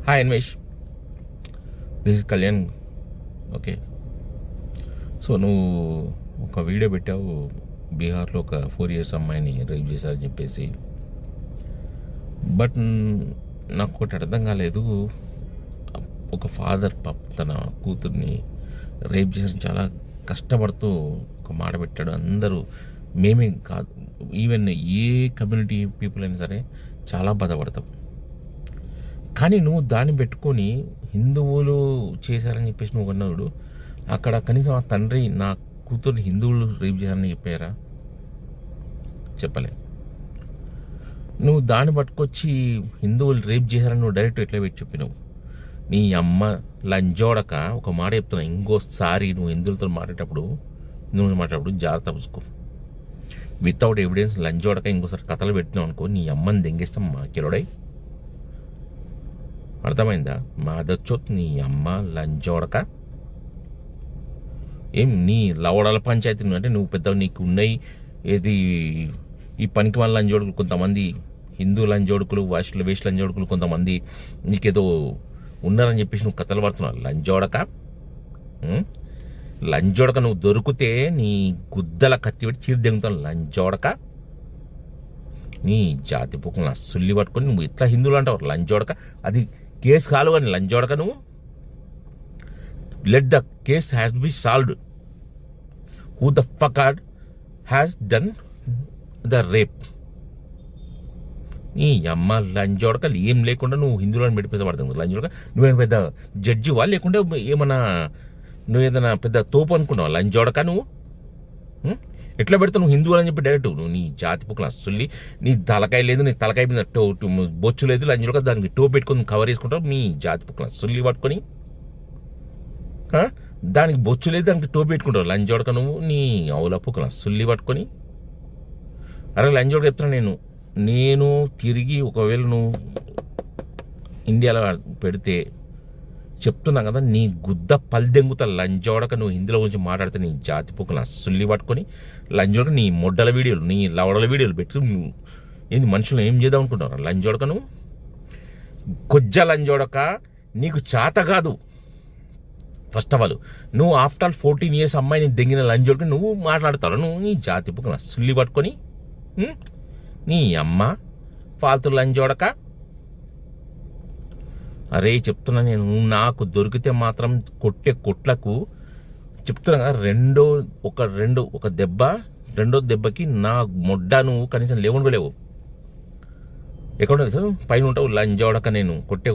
Hi Anvesh, this is Kalyan. Okay, so నువ్వు ఒక video పెట్టావు, బీహార్లో ఒక 4 years అమ్మాయిని రేప్ చేశారని చెప్పేసి. బట్ నాకు ఒకటి అర్థం కాలేదు. ఒక ఫాదర్ తన కూతుర్ని రేప్ చేశారని చాలా కష్టపడుతూ ఒక మాట పెట్టాడు. అందరూ, మేమే కాదు, ఈవెన్ ఏ కమ్యూనిటీ పీపుల్ అయినా సరే చాలా బాధపడతాం. కానీ నువ్వు దాన్ని పెట్టుకొని హిందువులు చేశారని చెప్పేసి నువ్వు అన్నాడు. అక్కడ కనీసం ఆ తండ్రి నా కూతుర్ని హిందువులు రేప్ చేశారని చెప్పారా? చెప్పలే. నువ్వు దాన్ని పట్టుకొచ్చి హిందువులు రేప్ చేశారని నువ్వు డైరెక్ట్ ఎట్లా పెట్టి చెప్పినావు? నీ అమ్మ లంజోడక ఒక మాట చెప్తున్నా, ఇంకోసారి నువ్వు హిందువులతో మాట్లాడేటప్పుడు జాగ్రత్త పుసుకో. వితౌట్ ఎవిడెన్స్ లంజోడక ఇంకోసారి కథలు పెట్టినావు అనుకో, నీ అమ్మని దెంగేస్తాం మా కిరోడై. అర్థమైందా? మాదొచ్చొత్ నీ అమ్మ లంజోడక. ఏం నీ లవడాల పంచాయతీ అంటే నువ్వు పెద్ద నీకు ఉన్నాయి ఏది ఈ పనికి వాళ్ళ లంజోడుకులు కొంతమంది, హిందూ లంజోడుకులు, వేష లంజోడుకులు కొంతమంది నీకేదో ఉన్నారని చెప్పేసి నువ్వు కథలు పడుతున్నావు. లంజోడక నువ్వు దొరికితే నీ గుద్దల కత్తి పెట్టి చీరు దెంగుతావు. లంజోడక నీ జాతి పుక్కులను అస్సుల్లి పట్టుకొని నువ్వు ఇట్లా హిందువులు అంటావు. లంజోడక అది కేసు కాలు అని లంజోడక నువ్వు. Let the case has be solved. Who the fucker has done the rape? నీ అమ్మ లంజోడకలు ఏం లేకుండా నువ్వు హిందువులను మెడిపేసబడుతుంది. లంజోడక నువ్వేం పెద్ద జడ్జివా, లేకుంటే ఏమన్నా నువ్వు ఏదైనా పెద్ద తోపు అనుకున్నావు? లంజోడక నువ్వు ఎట్లా పెడతావు? నువ్వు హిందువులు అని చెప్పి డైరెక్ట్ నువ్వు నీ జాతి పుక్కలు అస్సుల్లి. నీ తలకాయ లేదు, నీ తలకాయ మీద బొచ్చు లేదు. లంజోడక దానికి టో పెట్టుకొని కవర్ చేసుకుంటావు. నీ జాతి పుక్కలు అస్సుల్లి పట్టుకొని, దానికి బొచ్చు లేదు, దానికి టో పెట్టుకుంటావు. లంజోడక నువ్వు నీ అవుల పుక్కలు అస్సుల్లి పట్టుకొని. అరే లంజోడక చెప్తున్నా, నేను తిరిగి ఒకవేళ నువ్వు ఇండియాలో పెడితే చెప్తున్నా కదా, నీ గుద్ద పల్దెంగుతా. లంజోడక నువ్వు హిందీలో గురించి మాట్లాడితే నీ జాతి పుక్కలు అస్సుల్లి పట్టుకొని. లంజోడక నీ మొడ్డల వీడియోలు, నీ లవడల వీడియోలు పెట్టి నువ్వు ఏంది మనుషులు ఏం చేద్దాం అనుకుంటావు? లంజోడక నువ్వు కొజ్జ లంజోడక, నీకు చేత కాదు. ఫస్ట్ ఆఫ్ ఆల్ నువ్వు ఆఫ్టర్ 14 years అమ్మాయిని దెంగిన లంజోడక నువ్వు మాట్లాడతావు. నువ్వు నీ జాతి పుక్కలు అస్సుల్లి పట్టుకొని, నీ అమ్మ ఫాల్తు లంజోడక. అరే చెప్తున్నా నేను, నాకు దొరికితే మాత్రం కొట్టే కొట్లకు చెప్తున్నా కదా, ఒక దెబ్బ, రెండో దెబ్బకి నా మొడ్డ నువ్వు కనీసం లేవు. ఎక్కడ పైన ఉంటావు లంజోడక. నేను కొట్టే